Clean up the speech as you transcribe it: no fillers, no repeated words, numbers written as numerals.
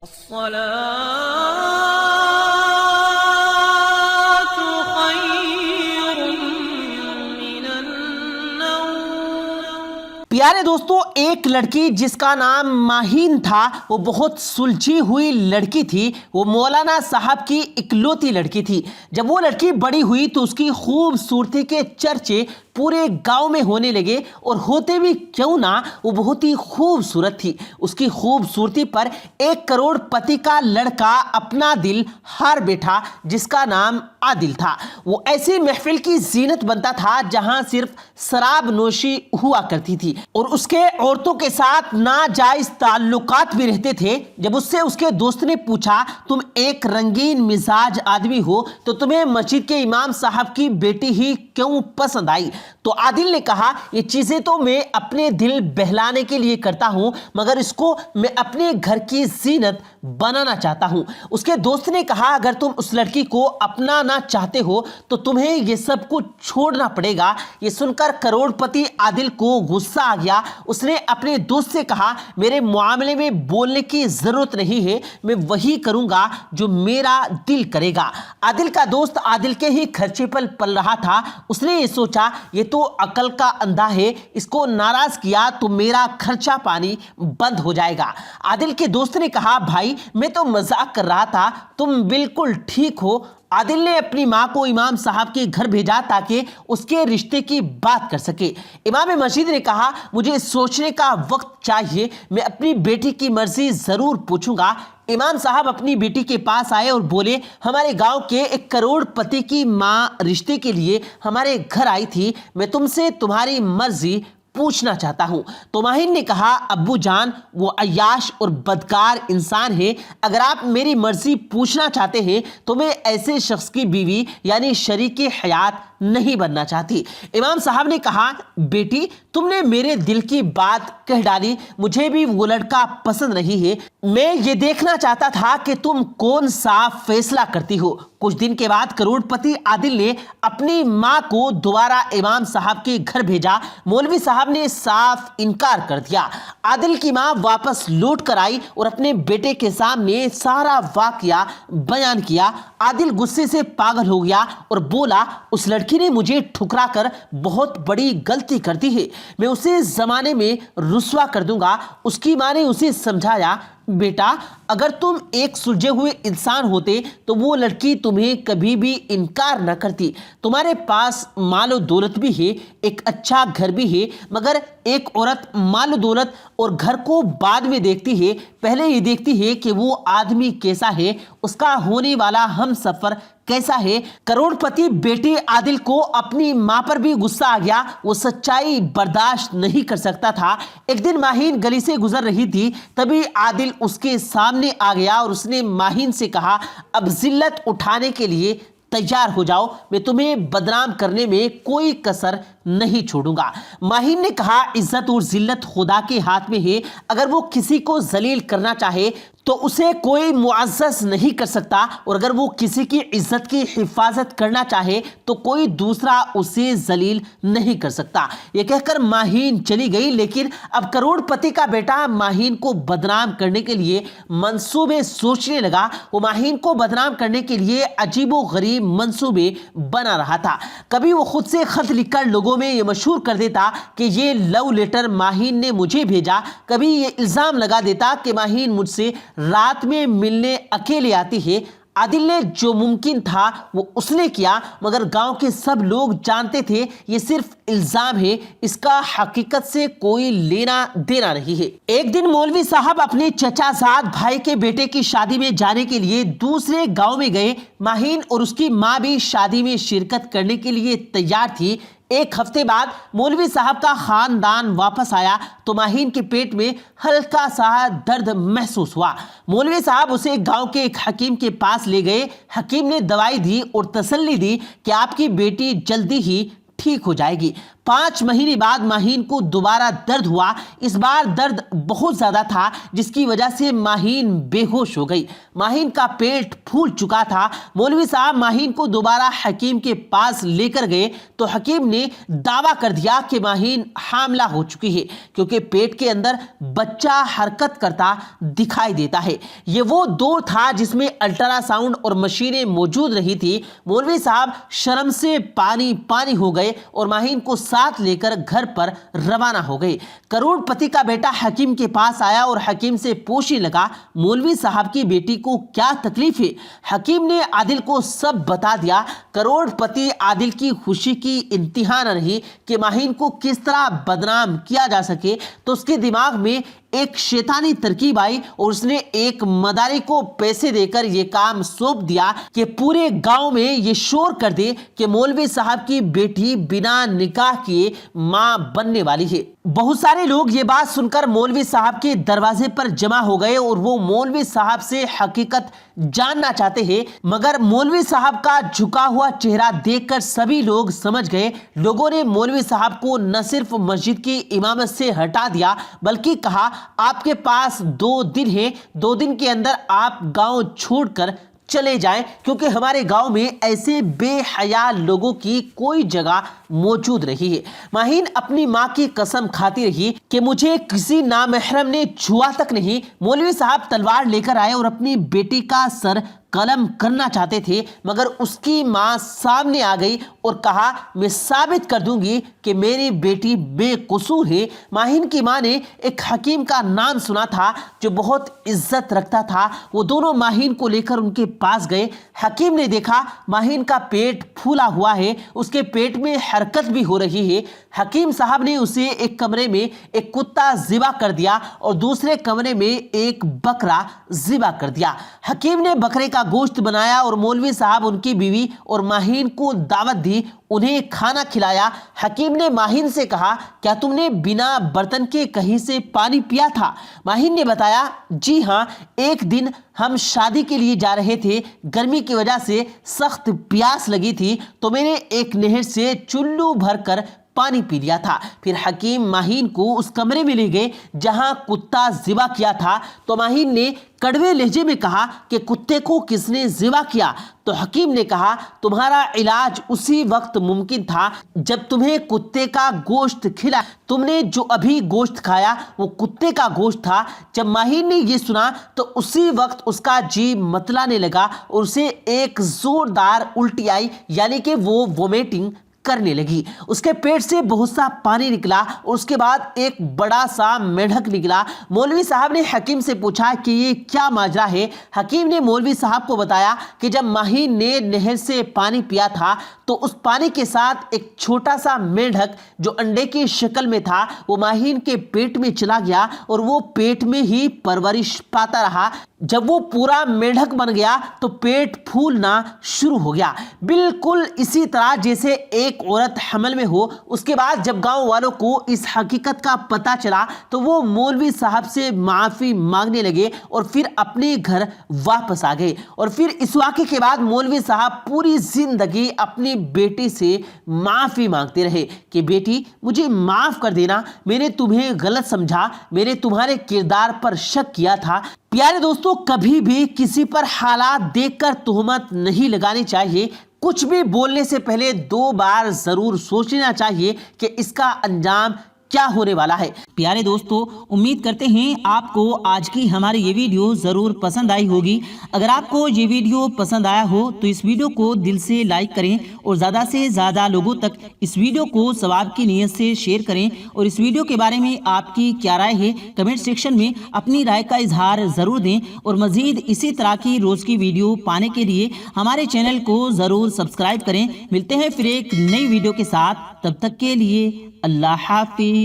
الصلاة خير من النوم۔ پیارے دوستو، ایک لڑکی جس کا نام ماہین تھا، وہ بہت سلجھی ہوئی لڑکی تھی۔ وہ مولانا صاحب کی اکلوتی لڑکی تھی۔ جب وہ لڑکی بڑی ہوئی تو اس کی خوبصورتی کے چرچے پورے گاؤں میں ہونے لگے، اور ہوتے بھی کیوں نہ، وہ بہت ہی خوبصورت تھی۔ اس کی خوبصورتی پر 1 کروڑ پتی کا لڑکا اپنا دل ہار بیٹھا، جس کا نام عادل تھا۔ وہ ایسی محفل کی زینت بنتا تھا جہاں صرف شراب نوشی ہوا کرتی تھی، اور اس کے عورتوں کے ساتھ ناجائز تعلقات بھی رہتے تھے۔ جب اس سے اس کے دوست نے پوچھا، تم ایک رنگین مزاج آدمی ہو تو تمہیں مسجد کے امام صاحب کی بیٹی ہی کیوں پسند آئی؟ تو عادل نے کہا، یہ چیزیں تو میں اپنے دل بہلانے کے لیے کرتا ہوں، مگر اس کو میں اپنے گھر کی زینت بنانا چاہتا ہوں۔ اس کے دوست نے کہا، اگر تم اس لڑکی کو اپنانا چاہتے ہو تو تمہیں یہ سب کچھ چھوڑنا پڑے گا۔ یہ سن کر کروڑ پتی عادل کو غصہ آ گیا۔ اس نے اپنے دوست سے کہا، میرے معاملے میں بولنے کی ضرورت نہیں ہے، میں وہی کروں گا جو میرا دل کرے گا۔ عادل کا دوست عادل کے ہی خرچے پر پل رہا تھا۔ اس نے یہ سوچا، یہ تو عقل کا اندھا ہے، اس کو ناراض کیا تو میرا خرچہ پانی بند ہو جائے گا۔ عادل کے دوست نے کہا، بھائی میں تو مذاق کر رہا تھا، تم بالکل ٹھیک ہو۔ عادل نے اپنی ماں کو امام صاحب کے گھر بھیجا تاکہ اس کے رشتے کی بات کر سکے۔ امام مسجد نے کہا، مجھے سوچنے کا وقت چاہیے، میں اپنی بیٹی کی مرضی ضرور پوچھوں گا۔ امام صاحب اپنی بیٹی کے پاس آئے اور بولے، ہمارے گاؤں کے 1 کروڑ پتی کی ماں رشتے کے لیے ہمارے گھر آئی تھی، میں تم سے تمہاری مرضی پوچھنا چاہتا ہوں۔ تو ماہین نے کہا، ابو جان، وہ عیاش اور بدکار انسان ہے، اگر آپ میری مرضی پوچھنا چاہتے ہیں تو میں ایسے شخص کی بیوی یعنی شریک حیات نہیں بننا چاہتی۔ امام صاحب نے کہا، بیٹی تم نے میرے دل کی بات کہہ ڈالی، مجھے بھی وہ لڑکا پسند نہیں ہے، میں یہ دیکھنا چاہتا تھا کہ تم کون سا فیصلہ کرتی ہو۔ کچھ دن کے بعد کروڑ پتی عادل نے اپنی ماں کو دوبارہ امام صاحب کے گھر بھیجا۔ مولوی صاحب نے صاف انکار کر دیا۔ عادل کی ماں واپس لوٹ کر آئی اور اپنے بیٹے کے سامنے سارا واقعہ بیان کیا۔ عادل غصے سے پاگل ہو گیا اور بولا، اس لڑکی نے مجھے ٹھکرا کر بہت بڑی غلطی کر دی ہے، میں اسے زمانے میں رسوا کر دوں گا۔ اس کی ماں نے اسے سمجھایا، بیٹا اگر تم ایک سلجھے ہوئے انسان ہوتے تو وہ لڑکی تمہیں کبھی بھی انکار نہ کرتی۔ تمہارے پاس مال و دولت بھی ہے، ایک اچھا گھر بھی ہے، مگر ایک عورت مال و دولت اور گھر کو بعد میں دیکھتی ہے، پہلے یہ دیکھتی ہے کہ وہ آدمی کیسا ہے، اس کا ہونے والا ہم سفر کیسا ہے۔ کروڑ پتی بیٹی عادل کو اپنی ماں پر بھی غصہ آ گیا، وہ سچائی برداشت نہیں کر سکتا تھا۔ ایک دن ماہین گلی سے گزر رہی تھی، تبھی عادل اس کے سامنے آ گیا اور اس نے ماہین سے کہا، اب ذلت اٹھانے کے لیے تیار ہو جاؤ، میں تمہیں بدنام کرنے میں کوئی کسر نہیں چھوڑوں گا۔ ماہین نے کہا، عزت اور ذلت خدا کے ہاتھ میں ہے، اگر وہ کسی کو ذلیل کرنا چاہے تو اسے کوئی معزز نہیں کر سکتا، اور اگر وہ کسی کی عزت کی حفاظت کرنا چاہے تو کوئی دوسرا اسے ذلیل نہیں کر سکتا۔ یہ کہہ کر ماہین چلی گئی، لیکن اب کروڑ پتی کا بیٹا ماہین کو بدنام کرنے کے لیے منصوبے سوچنے لگا۔ وہ ماہین کو بدنام کرنے کے لیے عجیب و غریب منصوبے بنا رہا تھا۔ کبھی وہ خود سے خط لکھ کر لوگوں میں یہ مشہور کر دیتا کہ یہ لو لیٹر ماہین نے مجھے بھیجا، کبھی یہ الزام لگا دیتا کہ ماہین مجھ سے رات میں ملنے اکیلے آتی ہے۔ عادل نے جو ممکن تھا وہ اس نے کیا، مگر گاؤں کے سب لوگ جانتے تھے یہ صرف الزام ہے، اس کا حقیقت سے کوئی لینا دینا نہیں ہے۔ ایک دن مولوی صاحب اپنے چچا زاد بھائی کے بیٹے کی شادی میں جانے کے لیے دوسرے گاؤں میں گئے۔ ماہین اور اس کی ماں بھی شادی میں شرکت کرنے کے لیے تیار تھی۔ 1 ہفتے بعد مولوی صاحب کا خاندان واپس آیا تو ماہین کے پیٹ میں ہلکا سا درد محسوس ہوا۔ مولوی صاحب اسے گاؤں کے ایک حکیم کے پاس لے گئے۔ حکیم نے دوائی دی اور تسلی دی کہ آپ کی بیٹی جلدی ہی ٹھیک ہو جائے گی۔ 5 مہینے بعد ماہین کو دوبارہ درد ہوا۔ اس بار درد بہت زیادہ تھا جس کی وجہ سے ماہین بے ہوش ہو گئی۔ ماہین کا پیٹ پھول چکا تھا۔ مولوی صاحب ماہین کو دوبارہ حکیم کے پاس لے کر گئے تو حکیم نے دعویٰ کر دیا کہ ماہین حاملہ ہو چکی ہے، کیونکہ پیٹ کے اندر بچہ حرکت کرتا دکھائی دیتا ہے۔ یہ وہ دور تھا جس میں الٹرا ساؤنڈ اور مشینیں موجود رہی تھی۔ مولوی صاحب شرم سے پانی پانی ہو گئے اور ماہین کو ساتھ لے کر گھر پر روانہ ہو گئے۔ کروڑ پتی کا بیٹا حکیم کے پاس آیا اور حکیم سے پوچھنے لگا مولوی صاحب کی بیٹی کو کیا تکلیف ہے۔ حکیم نے عادل کو سب بتا دیا۔ کروڑ پتی عادل کی خوشی کی انتہا نہ رہی کہ ماہین کو کس طرح بدنام کیا جا سکے، تو اس کے دماغ میں ایک شیطانی ترکیب آئی اور اس نے ایک مداری کو پیسے دے کر یہ کام سونپ دیا کہ پورے گاؤں میں یہ شور کر دے کہ مولوی صاحب کی بیٹی بنا نکاح کیے ماں بننے والی ہے۔ بہت سارے لوگ یہ بات سن کر مولوی صاحب کے دروازے پر جمع ہو گئے اور وہ مولوی صاحب سے حقیقت جاننا چاہتے ہیں، مگر مولوی صاحب کا جھکا ہوا چہرہ دیکھ کر سبھی لوگ سمجھ گئے۔ لوگوں نے مولوی صاحب کو نہ صرف مسجد کی امامت سے ہٹا دیا بلکہ کہا آپ کے پاس 2 دن ہیں، 2 دن کے اندر آپ گاؤں چھوڑ کر چلے جائیں، کیونکہ ہمارے گاؤں میں ایسے بے حیا لوگوں کی کوئی جگہ موجود رہی ہے۔ ماہین اپنی ماں کی قسم کھاتی رہی کہ مجھے کسی نامحرم نے چھوا تک نہیں۔ مولوی صاحب تلوار لے کر آئے اور اپنی بیٹی کا سر قلم کرنا چاہتے تھے، مگر اس کی ماں سامنے آ گئی اور کہا میں ثابت کر دوں گی کہ میری بیٹی بے قصور ہے۔ ماہین کی ماں نے ایک حکیم کا نام سنا تھا جو بہت عزت رکھتا تھا۔ وہ دونوں ماہین کو لے کر ان کے پاس گئے۔ حکیم نے دیکھا ماہین کا پیٹ پھولا ہوا ہے، اس کے پیٹ میں حرکت بھی ہو رہی ہے۔ حکیم صاحب نے اسے ایک کمرے میں ایک کتا ذبح کر دیا اور دوسرے کمرے میں ایک بکرا ذبح کر دیا۔ حکیم نے بکرے کا گوشت بنایا اور مولوی صاحب، ان کی بیوی اور ماہین کو دعوت دی، انہیں کھانا کھلایا۔ حکیم نے ماہین سے کہا کیا تم نے بنا برتن کے کہیں سے پانی پیا تھا؟ ماہین نے بتایا جی ہاں، ایک دن ہم شادی کے لیے جا رہے تھے، گرمی کی وجہ سے سخت پیاس لگی تھی تو میں نے ایک نہر سے چلو بھر کر پانی پی لیا تھا۔ پھر حکیم ماہین کو اس کمرے میں لے گئے جہاں کتا ذبح کیا تھا، تو ماہین نے کڑوے لہجے میں کہا کہ کتے کو کس نے ذبح کیا؟ تو حکیم نے کہا تمہارا علاج اسی وقت ممکن تھا جب تمہیں کتے کا گوشت کھلا، تم نے جو ابھی گوشت کھایا وہ کتے کا گوشت تھا۔ جب ماہین نے یہ سنا تو اسی وقت اس کا جی متلانے لگا اور اسے ایک زوردار الٹی آئی، یعنی کہ وہ وومیٹنگ کرنے لگی۔ اس کے پیٹ سے بہت سا پانی نکلا اور اس کے بعد ایک بڑا سا میںڈھک نکلا۔ مولوی صاحب نے حکیم سے پوچھا کہ یہ کیا ماجرا ہے؟ حکیم نے مولوی صاحب کو بتایا کہ جب ماہین نے نہر سے پانی پیا تھا تو اس پانی کے ساتھ ایک چھوٹا سا میںڈھک جو انڈے کی شکل میں تھا وہ ماہین کے پیٹ میں چلا گیا اور وہ پیٹ میں ہی پرورش پاتا رہا۔ جب وہ پورا میںڈھک بن گیا تو پیٹ پھولنا شروع ہو گیا، بالکل اسی طرح جیسے ایک عورت حمل میں ہو۔ اس کے بعد جب گاؤں والوں کو اس حقیقت کا پتہ چلا تو وہ مولوی صاحب سے معافی مانگنے لگے اور پھر اپنے گھر واپس آ گئے۔ اور پھر اس واقعے کے بعد مولوی صاحب پوری زندگی اپنی بیٹی سے معافی مانگتے رہے کہ بیٹی مجھے معاف کر دینا، میں نے تمہیں غلط سمجھا، میں نے تمہارے کردار پر شک کیا تھا۔ پیارے دوستو، کبھی بھی کسی پر حالات دیکھ کر تہمت نہیں لگانی چاہیے۔ کچھ بھی بولنے سے پہلے 2 بار ضرور سوچ لینا چاہیے کہ اس کا انجام کیا ہونے والا ہے۔ پیارے دوستو، امید کرتے ہیں آپ کو آج کی ہماری یہ ویڈیو ضرور پسند آئی ہوگی۔ اگر آپ کو یہ ویڈیو پسند آیا ہو تو اس ویڈیو کو دل سے لائک کریں اور زیادہ سے زیادہ لوگوں تک اس ویڈیو کو ثواب کی نیت سے شیئر کریں، اور اس ویڈیو کے بارے میں آپ کی کیا رائے ہے کمنٹ سیکشن میں اپنی رائے کا اظہار ضرور دیں، اور مزید اسی طرح کی روز کی ویڈیو پانے کے لیے ہمارے چینل کو ضرور سبسکرائب کریں۔ ملتے ہیں پھر ایک نئی ویڈیو کے ساتھ، تب تک کے لیے اللہ حافظ۔